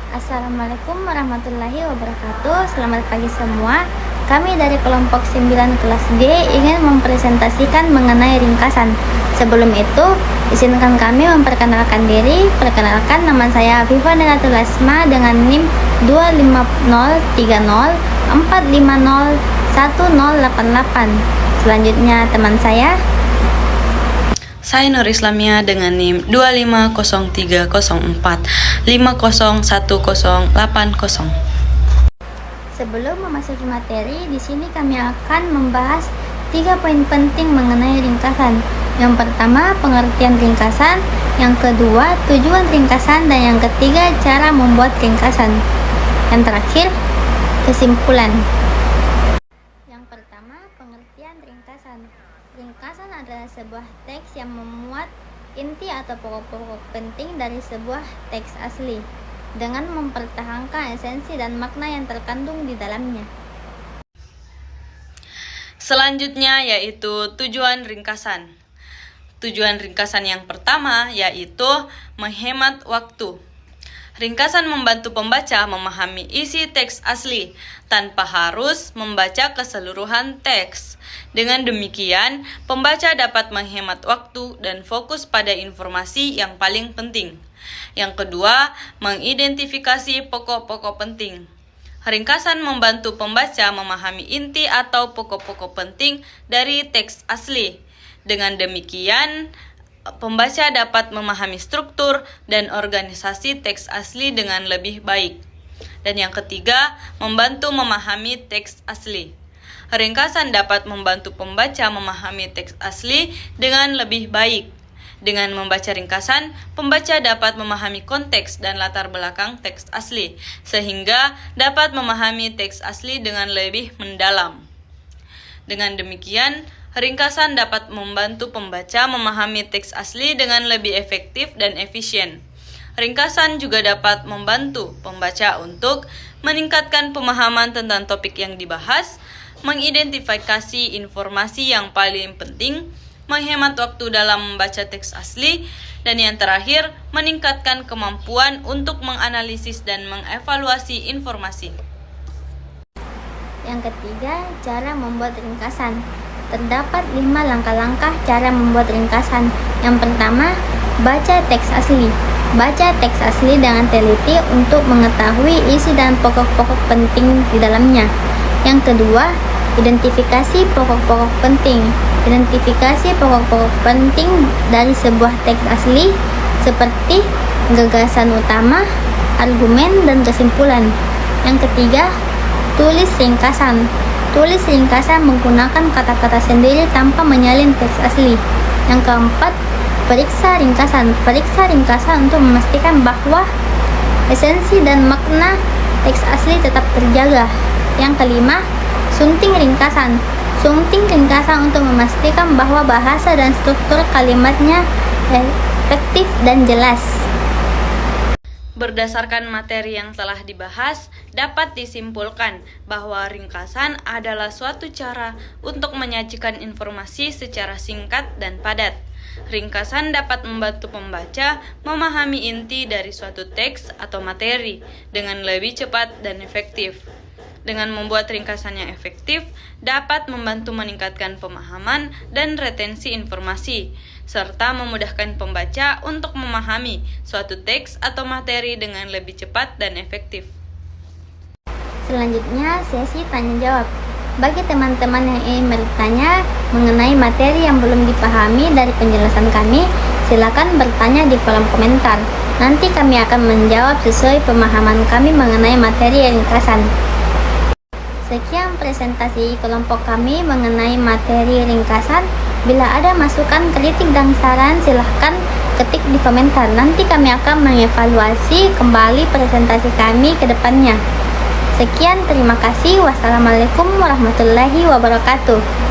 Assalamualaikum warahmatullahi wabarakatuh. Selamat pagi semua. Kami dari kelompok 9 kelas D ingin mempresentasikan mengenai ringkasan. Sebelum itu, izinkan kami memperkenalkan diri. Perkenalkan, nama saya Afifah Neratul Asma dengan NIM 25030450188. Selanjutnya teman saya Nur Islamia dengan NIM 25030450180. Sebelum memasuki materi, di sini kami akan membahas 3 poin penting mengenai ringkasan. Yang pertama, pengertian ringkasan. Yang kedua, tujuan ringkasan. Dan yang ketiga, cara membuat ringkasan. Yang terakhir, kesimpulan. Yang pertama, pengertian ringkasan. Ringkasan adalah sebuah teks yang memuat inti atau pokok-pokok penting dari sebuah teks asli, dengan mempertahankan esensi dan makna yang terkandung di dalamnya. Selanjutnya yaitu tujuan ringkasan. Tujuan ringkasan yang pertama yaitu menghemat waktu. Ringkasan membantu pembaca memahami isi teks asli tanpa harus membaca keseluruhan teks. Dengan demikian, pembaca dapat menghemat waktu dan fokus pada informasi yang paling penting. Yang kedua, mengidentifikasi pokok-pokok penting. Ringkasan membantu pembaca memahami inti atau pokok-pokok penting dari teks asli. Dengan demikian, pembaca dapat memahami struktur dan organisasi teks asli dengan lebih baik. Dan yang ketiga, membantu memahami teks asli. Ringkasan dapat membantu pembaca memahami teks asli dengan lebih baik. Dengan membaca ringkasan, pembaca dapat memahami konteks dan latar belakang teks asli, sehingga dapat memahami teks asli dengan lebih mendalam. Dengan demikian, ringkasan dapat membantu pembaca memahami teks asli dengan lebih efektif dan efisien. Ringkasan juga dapat membantu pembaca untuk meningkatkan pemahaman tentang topik yang dibahas, mengidentifikasi informasi yang paling penting, menghemat waktu dalam membaca teks asli, dan yang terakhir, meningkatkan kemampuan untuk menganalisis dan mengevaluasi informasi. Yang ketiga, cara membuat ringkasan. Terdapat 5 langkah-langkah cara membuat ringkasan. Yang pertama, baca teks asli. Baca teks asli dengan teliti untuk mengetahui isi dan pokok-pokok penting di dalamnya. Yang kedua, identifikasi pokok-pokok penting. Identifikasi pokok-pokok penting dari sebuah teks asli seperti gagasan utama, argumen, dan kesimpulan. Yang ketiga, tulis ringkasan. Tulis ringkasan menggunakan kata-kata sendiri tanpa menyalin teks asli. Yang keempat, periksa ringkasan. Periksa ringkasan untuk memastikan bahwa esensi dan makna teks asli tetap terjaga. Yang kelima, sunting ringkasan. Sunting ringkasan untuk memastikan bahwa bahasa dan struktur kalimatnya efektif dan jelas. Berdasarkan materi yang telah dibahas, dapat disimpulkan bahwa ringkasan adalah suatu cara untuk menyajikan informasi secara singkat dan padat. Ringkasan dapat membantu pembaca memahami inti dari suatu teks atau materi dengan lebih cepat dan efektif. Dengan membuat ringkasan yang efektif, dapat membantu meningkatkan pemahaman dan retensi informasi, serta memudahkan pembaca untuk memahami suatu teks atau materi dengan lebih cepat dan efektif. Selanjutnya, sesi tanya-jawab. Bagi teman-teman yang ingin bertanya mengenai materi yang belum dipahami dari penjelasan kami, silakan bertanya di kolom komentar. Nanti kami akan menjawab sesuai pemahaman kami mengenai materi ringkasan. Sekian presentasi kelompok kami mengenai materi ringkasan. Bila ada masukan, kritik, dan saran, silahkan ketik di komentar. Nanti kami akan mengevaluasi kembali presentasi kami ke depannya. Sekian, terima kasih. Wassalamualaikum warahmatullahi wabarakatuh.